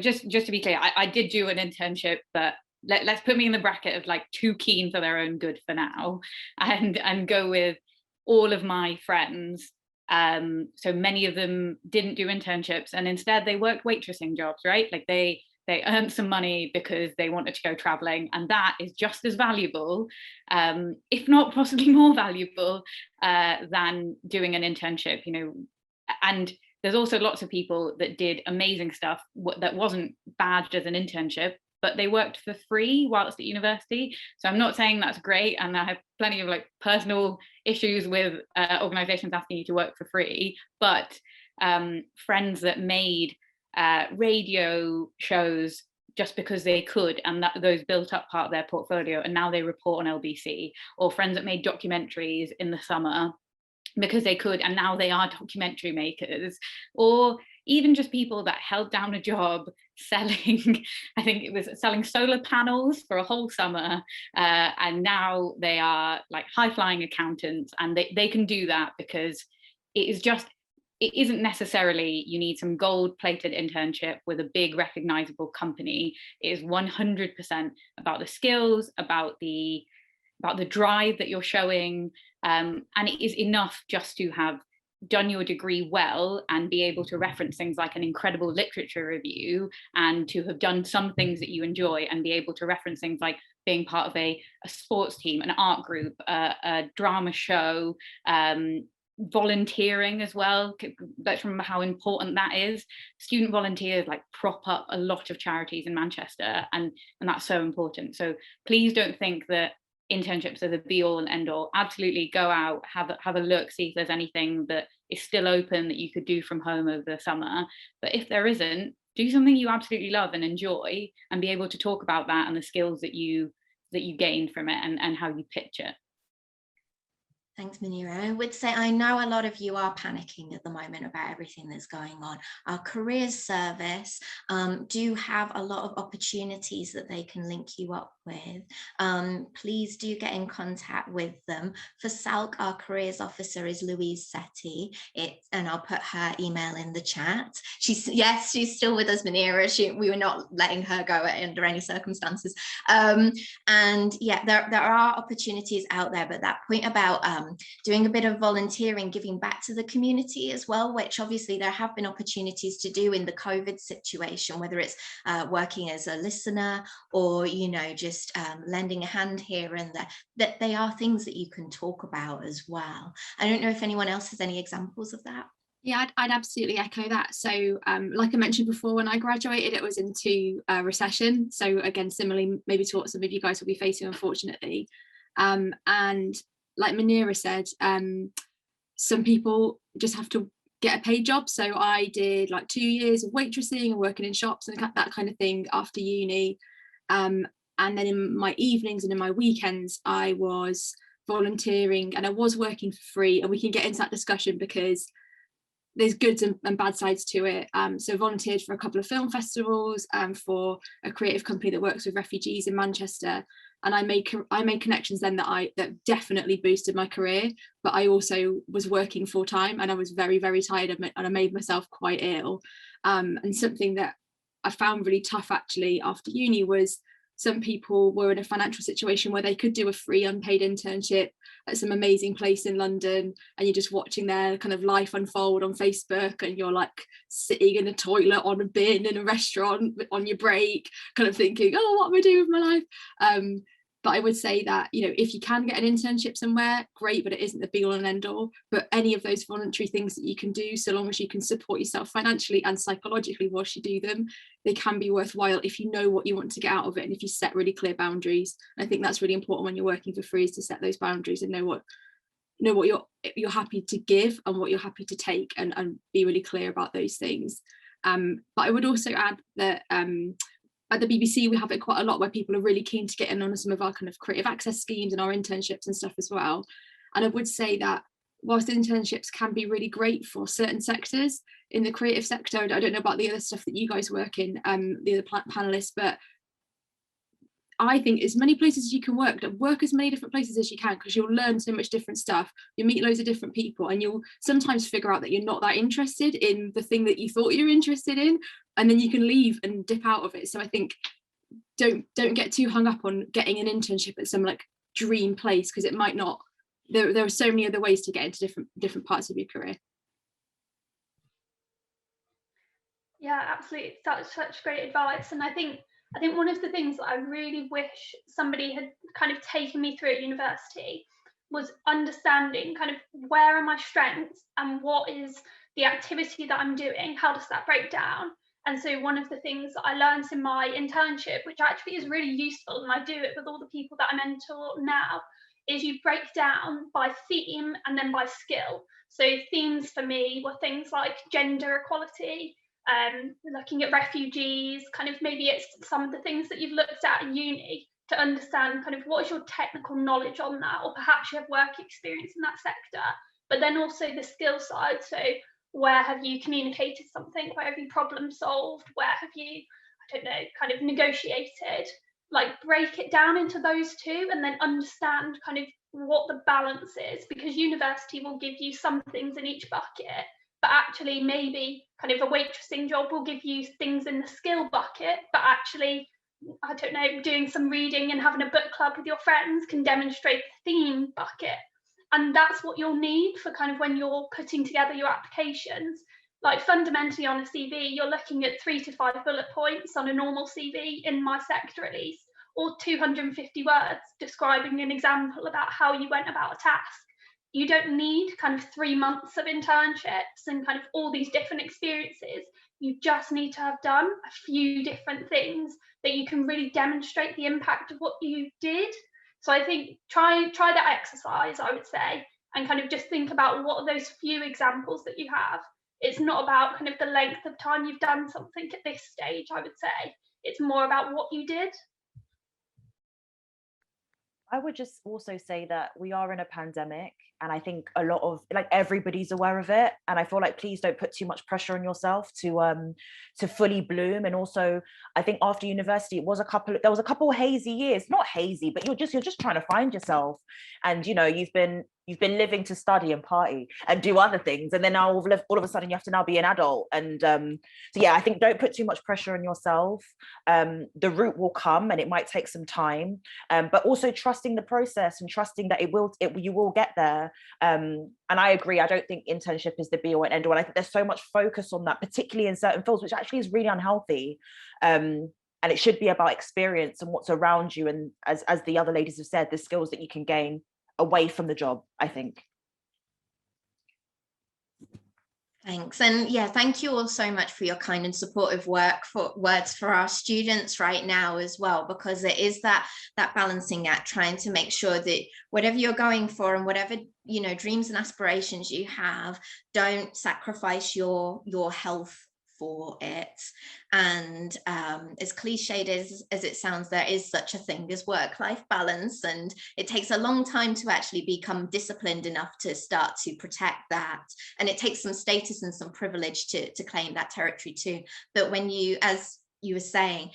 just to be clear, I did do an internship, but let's put me in the bracket of like too keen for their own good for now, and go with all of my friends. So many of them didn't do internships, and instead they worked waitressing jobs, right? Like they earned some money because they wanted to go traveling, and that is just as valuable, if not possibly more valuable, than doing an internship, you know. And there's also lots of people that did amazing stuff that wasn't badged as an internship, but they worked for free whilst at university. So I'm not saying that's great, and I have plenty of like personal issues with organizations asking you to work for free, but friends that made radio shows just because they could, and that those built up part of their portfolio, and now they report on LBC, or friends that made documentaries in the summer because they could, and now they are documentary makers, or even just people that held down a job selling, I think it was selling solar panels for a whole summer, and now they are like high-flying accountants, and they can do that because it isn't necessarily you need some gold-plated internship with a big recognizable company. It is 100% about the skills, about the drive that you're showing, and it is enough just to have done your degree well and be able to reference things like an incredible literature review, and to have done some things that you enjoy and be able to reference things like being part of a sports team, an art group, a drama show, volunteering as well. Let's remember how important that is. Student volunteers like prop up a lot of charities in Manchester, and that's so important. So please don't think that internships are the be all and end all. Absolutely go out, have a look, see if there's anything that is still open that you could do from home over the summer. But if there isn't, do something you absolutely love and enjoy, and be able to talk about that and the skills that you gained from it, and how you pitch it. Thanks, Muneera. I would say I know a lot of you are panicking at the moment about everything that's going on. Our careers service do have a lot of opportunities that they can link you up with. Please do get in contact with them. For SALC, our careers officer is Louise Setti, and I'll put her email in the chat. She's still with us, Muneera. We were not letting her go under any circumstances. And yeah, there are opportunities out there, but that point about doing a bit of volunteering, giving back to the community as well, which obviously there have been opportunities to do in the COVID situation, whether it's working as a listener or, you know, just lending a hand here and there, that they are things that you can talk about as well. I don't know if anyone else has any examples of that. Yeah, I'd absolutely echo that. So like I mentioned before, when I graduated, it was into recession. So again, similarly, maybe to what some of you guys will be facing, unfortunately. And like Muneera said, some people just have to get a paid job. So I did like 2 years of waitressing and working in shops and that kind of thing after uni. And then in my evenings and in my weekends, I was volunteering and I was working for free. And we can get into that discussion because there's goods and bad sides to it. So volunteered for a couple of film festivals, for a creative company that works with refugees in Manchester. And I made connections then that definitely boosted my career, but I also was working full time and I was very, very tired and I made myself quite ill. And something that I found really tough actually after uni was some people were in a financial situation where they could do a free unpaid internship at some amazing place in London, and you're just watching their kind of life unfold on Facebook, and you're like sitting in a toilet on a bin in a restaurant on your break, kind of thinking, oh, what am I doing with my life? But I would say that, you know, if you can get an internship somewhere, great, but it isn't the be all and end all. But any of those voluntary things that you can do, so long as you can support yourself financially and psychologically whilst you do them, they can be worthwhile if you know what you want to get out of it and if you set really clear boundaries. And I think that's really important when you're working for free, is to set those boundaries and know what you're happy to give and what you're happy to take, and be really clear about those things. But I would also add that at the BBC, we have it quite a lot where people are really keen to get in on some of our kind of creative access schemes and our internships and stuff as well. And I would say that whilst internships can be really great for certain sectors in the creative sector, I don't know about the other stuff that you guys work in, the other panelists, but I think as many places as you can work as many different places as you can, because you'll learn so much different stuff. You meet loads of different people, and you'll sometimes figure out that you're not that interested in the thing that you thought you were interested in, and then you can leave and dip out of it. So I think don't get too hung up on getting an internship at some like dream place, because it might not. There are so many other ways to get into different parts of your career. Yeah, absolutely. That's such great advice. And I think one of the things that I really wish somebody had kind of taken me through at university was understanding kind of where are my strengths and what is the activity that I'm doing, how does that break down? And so one of the things that I learned in my internship, which actually is really useful, and I do it with all the people that I mentor now, is you break down by theme and then by skill. So themes for me were things like gender equality, looking at refugees, kind of maybe it's some of the things that you've looked at uni to understand kind of what is your technical knowledge on that, or perhaps you have work experience in that sector, but then also the skill side. So where have you communicated something, where have you problem solved, where have you, I don't know, kind of negotiated, like break it down into those two and then understand kind of what the balance is, because university will give you some things in each bucket, but actually maybe kind of a waitressing job will give you things in the skill bucket, but actually, I don't know, doing some reading and having a book club with your friends can demonstrate the theme bucket. And that's what you'll need for kind of when you're putting together your applications. Like fundamentally on a CV, you're looking at 3 to 5 bullet points on a normal CV, in my sector at least, or 250 words describing an example about how you went about a task. You don't need kind of 3 months of internships and kind of all these different experiences. You just need to have done a few different things that you can really demonstrate the impact of what you did. So I think try that exercise, I would say, and kind of just think about what are those few examples that you have. It's not about kind of the length of time you've done something at this stage, I would say. It's more about what you did. I would just also say that we are in a pandemic, and I think a lot of, like, everybody's aware of it, and I feel like please don't put too much pressure on yourself to fully bloom. And also I think after university there was a couple hazy years, not hazy, but you're just trying to find yourself, and you know, you've been living to study and party and do other things, and then now all of a sudden you have to now be an adult. And so yeah, I think don't put too much pressure on yourself. The route will come and it might take some time, but also trusting the process and trusting that you will get there. And I agree, I don't think internship is the be all and end all. I think there's so much focus on that, particularly in certain fields, which actually is really unhealthy. And it should be about experience and what's around you, and as the other ladies have said, the skills that you can gain away from the job, I think. Thanks. And yeah, thank you all so much for your kind and supportive words for our students right now as well, because it is that balancing act, trying to make sure that whatever you're going for and whatever, you know, dreams and aspirations you have, don't sacrifice your health for it. And as cliched as it sounds, there is such a thing as work-life balance, and it takes a long time to actually become disciplined enough to start to protect that, and it takes some status and some privilege to claim that territory too. But when you, as you were saying,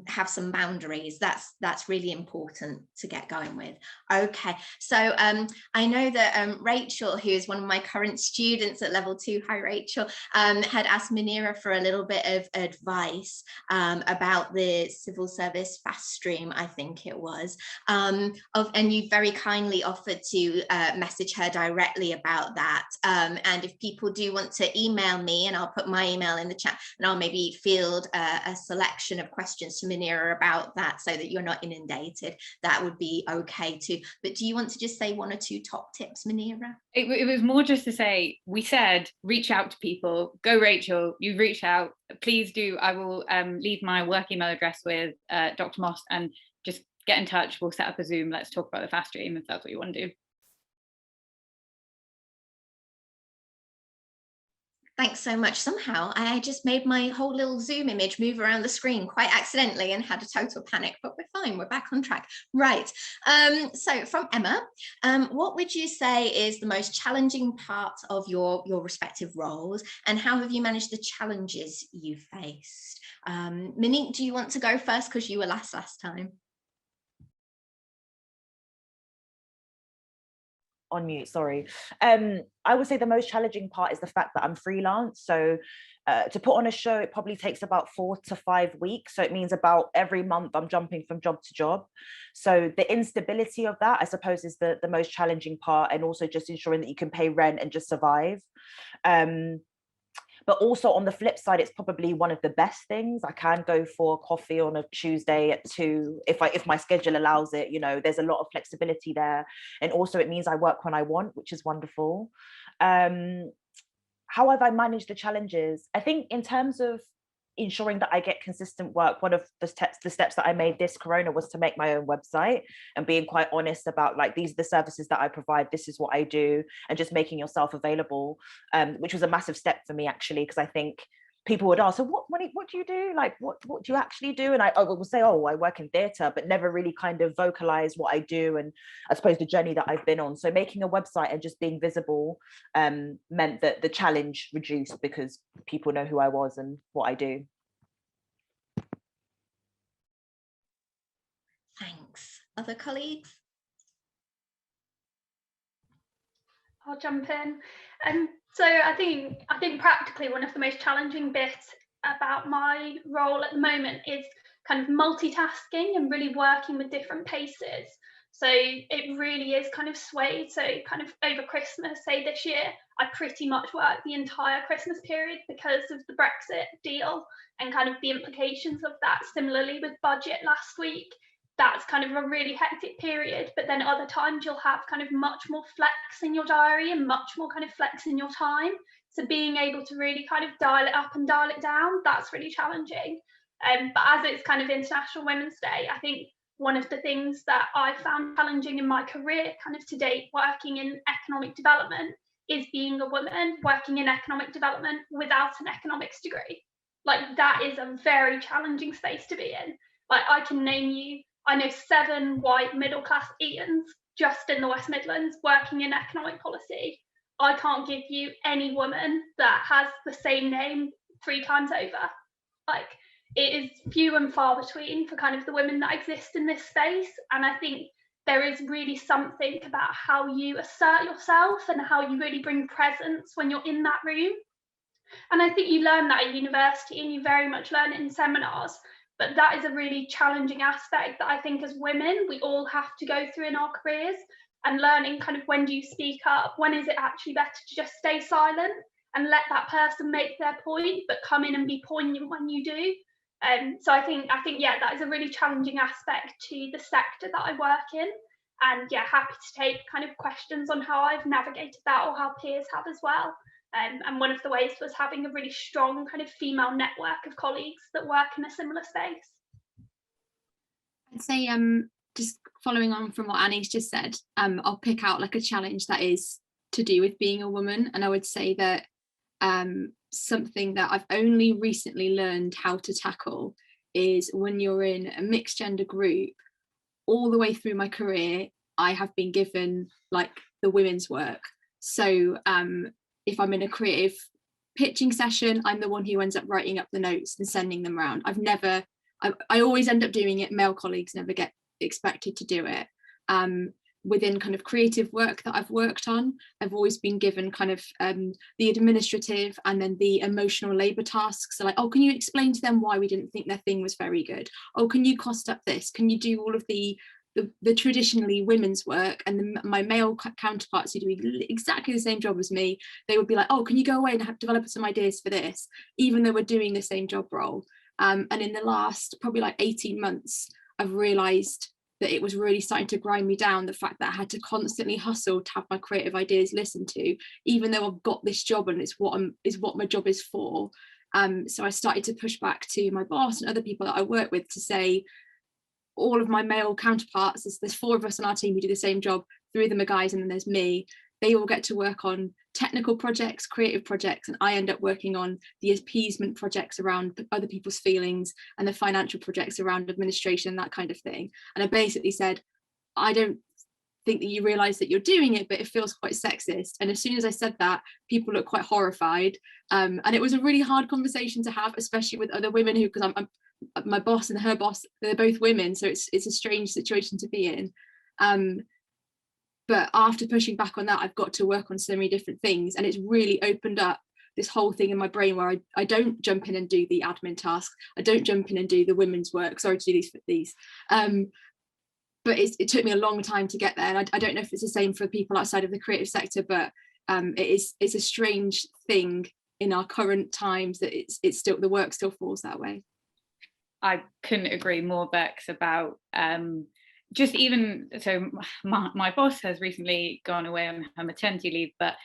have some boundaries. That's really important to get going with. Okay, so I know that Rachel, who is one of my current students at level 2, hi Rachel, had asked Muneera for a little bit of advice about the civil service fast stream, I think it was, and you very kindly offered to message her directly about that, and if people do want to email me, and I'll put my email in the chat, and I'll maybe field a selection of questions to Muneera about that so that you're not inundated, that would be okay too. But do you want to just say 1 or 2 top tips, Muneera? It was more just to say, we said reach out to people. Go Rachel, you've reached out, please do. I will leave my work email address with Dr. Moss, and just get in touch. We'll set up a Zoom, let's talk about the fast stream if that's what you want to do. Thanks so much. Somehow I just made my whole little Zoom image move around the screen quite accidentally and had a total panic, but we're fine, we're back on track. Right, so from Emma, what would you say is the most challenging part of your respective roles, and how have you managed the challenges you faced? Monique, do you want to go first, because you were last time? On mute, sorry. I would say the most challenging part is the fact that I'm freelance. So to put on a show, it probably takes about 4 to 5 weeks. So it means about every month I'm jumping from job to job. So the instability of that, I suppose, is the most challenging part, and also just ensuring that you can pay rent and just survive. But also on the flip side, it's probably one of the best things. I can go for coffee on a Tuesday at 2 if my schedule allows it. You know, there's a lot of flexibility there, and also it means I work when I want, which is wonderful. How have I managed the challenges? I think in terms of ensuring that I get consistent work, one of the steps that I made this corona was to make my own website, and being quite honest about, like, these are the services that I provide, this is what I do, and just making yourself available, which was a massive step for me, actually, because I think people would ask, so what do you do? Like, what do you actually do? And I would say, oh, I work in theatre, but never really kind of vocalize what I do, and I suppose the journey that I've been on. So making a website and just being visible meant that the challenge reduced, because people know who I was and what I do. Thanks. Other colleagues? I'll jump in. So I think practically one of the most challenging bits about my role at the moment is kind of multitasking and really working with different paces. So it really is kind of swayed. So kind of over Christmas, say this year, I pretty much worked the entire Christmas period because of the Brexit deal and kind of the implications of that. Similarly with budget last week, that's kind of a really hectic period, but then other times you'll have kind of much more flex in your diary and much more kind of flex in your time. So being able to really kind of dial it up and dial it down, that's really challenging. But as it's kind of International Women's Day, I think one of the things that I found challenging in my career kind of to date working in economic development is being a woman working in economic development without an economics degree. Like, that is a very challenging space to be in. Like, I can name you, I know 7 white middle-class Ians just in the West Midlands working in economic policy. I can't give you any woman that has the same name 3 times over. Like, it is few and far between for kind of the women that exist in this space. And I think there is really something about how you assert yourself and how you really bring presence when you're in that room. And I think you learn that at university, and you very much learn it in seminars. But that is a really challenging aspect that I think as women, we all have to go through in our careers, and learning kind of, when do you speak up? When is it actually better to just stay silent and let that person make their point, but come in and be poignant when you do? So I think, yeah, that is a really challenging aspect to the sector that I work in. And yeah, happy to take kind of questions on how I've navigated that, or how peers have as well. And one of the ways was having a really strong kind of female network of colleagues that work in a similar space. I'd say just following on from what Annie's just said, I'll pick out like a challenge that is to do with being a woman. And I would say that something that I've only recently learned how to tackle is when you're in a mixed gender group. All the way through my career, I have been given like the women's work. So if I'm in a creative pitching session, I'm the one who ends up writing up the notes and sending them around. I've never I always end up doing it. Male colleagues never get expected to do it. Within kind of creative work that I've worked on, I've always been given kind of the administrative and then the emotional labour tasks. So like, oh, can you explain to them why we didn't think their thing was very good? Oh, can you cost up this? Can you do all of the traditionally women's work? And my male counterparts who do exactly the same job as me, they would be like, oh, can you go away and develop some ideas for this, even though we're doing the same job role. And in the last probably like 18 months, I've realised that it was really starting to grind me down, the fact that I had to constantly hustle to have my creative ideas listened to, even though I've got this job and it's what my job is for. So I started to push back to my boss and other people that I work with to say, all of my male counterparts, there's 4 of us on our team who do the same job, 3 of them are guys and then there's me. They all get to work on technical projects, creative projects, and I end up working on the appeasement projects around other people's feelings and the financial projects around administration, that kind of thing. And I basically said, I don't think that you realise that you're doing it, but it feels quite sexist. And as soon as I said that, people looked quite horrified. And it was a really hard conversation to have, especially with other women who, because I'm my boss and her boss, they're both women, so it's a strange situation to be in. But after pushing back on that, I've got to work on so many different things, and it's really opened up this whole thing in my brain where I don't jump in and do the admin tasks, I don't jump in and do the women's work, sorry to do these. But it took me a long time to get there, and I don't know if it's the same for people outside of the creative sector, but it's a strange thing in our current times that it's still, the work still falls that way. I couldn't agree more, Bex, about just even, so my boss has recently gone away on her maternity leave, but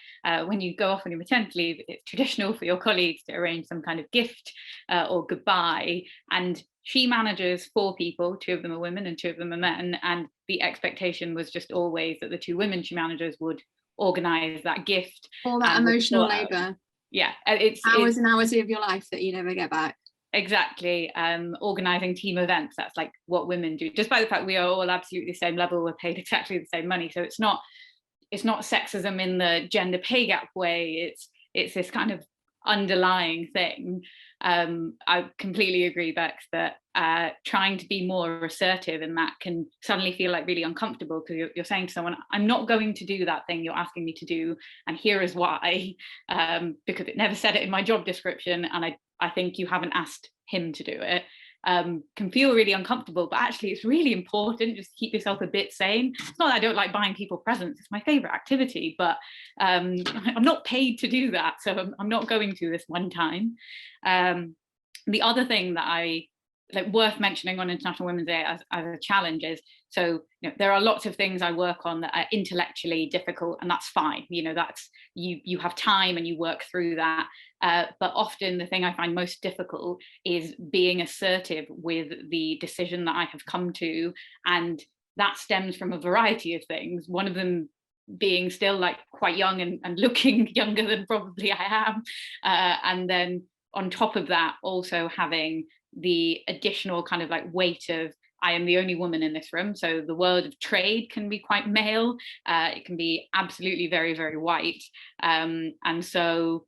when you go off on your maternity leave, it's traditional for your colleagues to arrange some kind of gift or goodbye, and she manages 4 people, 2 of them are women and 2 of them are men, and the expectation was just always that the 2 women she manages would organise that gift. All that emotional labour. Yeah, it's hours and hours of your life that you never get back. Exactly. Organising team events, that's like what women do, despite the fact we are all absolutely the same level, we're paid exactly the same money. So it's not sexism in the gender pay gap way, it's this kind of underlying thing. I completely agree, Bex, that trying to be more assertive in that can suddenly feel like really uncomfortable, because you're saying to someone, I'm not going to do that thing you're asking me to do, and here is why, because it never said it in my job description, and I think you haven't asked him to do it. Can feel really uncomfortable, but actually it's really important just to keep yourself a bit sane. It's not that I don't like buying people presents, it's my favorite activity, but I'm not paid to do that, so I'm not going to this one time. The other thing that I like worth mentioning on International Women's Day as a challenge is, so there are lots of things I work on that are intellectually difficult, and that's fine, that's you have time and you work through that, but often the thing I find most difficult is being assertive with the decision that I have come to, and that stems from a variety of things, one of them being still like quite young and looking younger than probably I am, and then on top of that also having the additional kind of like weight of I am the only woman in this room. So the world of trade can be quite male, it can be absolutely very, very white, and so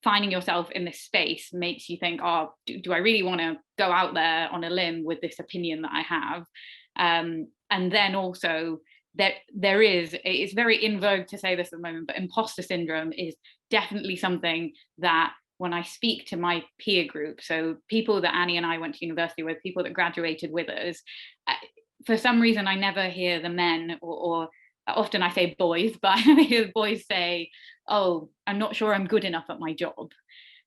finding yourself in this space makes you think, oh, do I really want to go out there on a limb with this opinion that I have? And then also it's very in vogue to say this at the moment, but imposter syndrome is definitely something that when I speak to my peer group, so people that Annie and I went to university with, people that graduated with us, for some reason I never hear the men, or often I say boys, but I never hear the boys say, oh, I'm not sure I'm good enough at my job.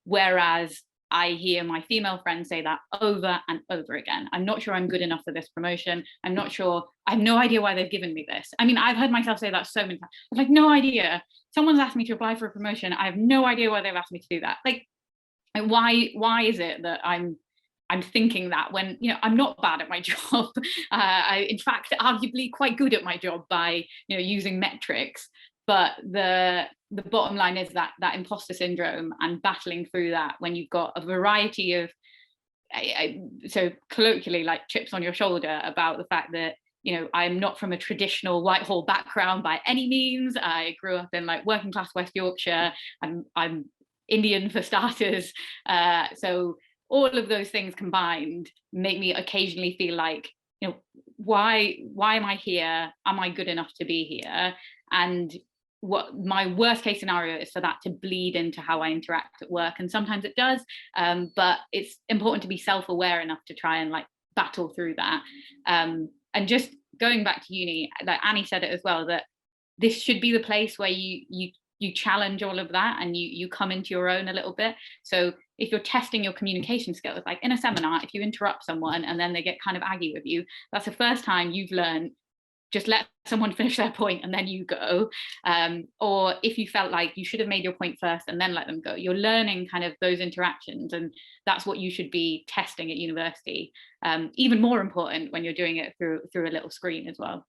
Whereas I hear my female friends say that over and over again. I'm not sure I'm good enough for this promotion. I'm not sure, I have no idea why they've given me this. I mean, I've heard myself say that so many times. I've like no idea. Someone's asked me to apply for a promotion. I have no idea why they've asked me to do that. Like why is it that I'm thinking that when I'm not bad at my job? I in fact arguably quite good at my job by using metrics. But the bottom line is that imposter syndrome and battling through that when you've got a variety of so colloquially like chips on your shoulder about the fact that I'm not from a traditional Whitehall background by any means. I grew up in like working class West Yorkshire, and I'm Indian for starters, so all of those things combined make me occasionally feel like, you know, why am I here? Am I good enough to be here? And what my worst case scenario is for that to bleed into how I interact at work. And sometimes it does, but it's important to be self-aware enough to try and like battle through that. And just going back to uni, like Annie said it as well, that this should be the place where you challenge all of that and you come into your own a little bit. So if you're testing your communication skills, like in a seminar, if you interrupt someone and then they get kind of aggy with you, that's the first time you've learned, just let someone finish their point and then you go. Or if you felt like you should have made your point first and then let them go, you're learning kind of those interactions, and that's what you should be testing at university. Even more important when you're doing it through a little screen as well.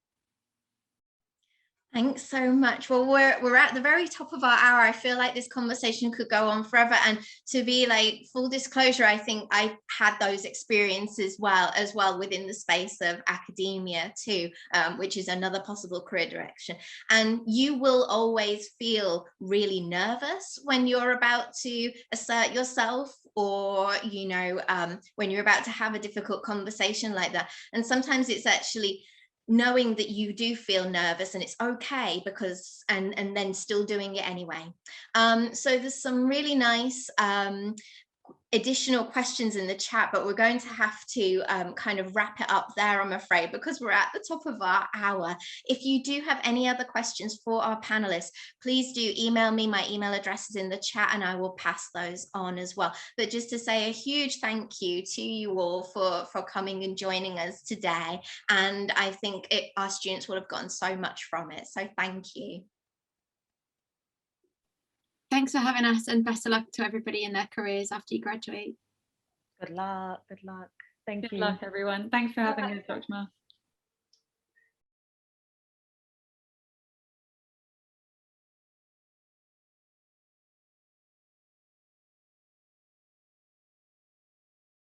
Thanks so much. Well, we're at the very top of our hour. I feel like this conversation could go on forever. And to be like full disclosure, I think I had those experiences as well within the space of academia too, which is another possible career direction. And you will always feel really nervous when you're about to assert yourself, or you know, when you're about to have a difficult conversation like that. And sometimes it's actually knowing that you do feel nervous and it's okay, because and then still doing it anyway. So there's some really nice additional questions in the chat, but we're going to have to kind of wrap it up there, I'm afraid, because we're at the top of our hour. If you do have any other questions for our panelists, please do email me. My email address is in the chat and I will pass those on as well. But just to say a huge thank you to you all for coming and joining us today. And I think our students will have gotten so much from it. So thank you. Thanks for having us, and best of luck to everybody in their careers after you graduate. Good luck. Good luck. Thank you. Good luck, everyone. Thanks for having us, Dr. Moss.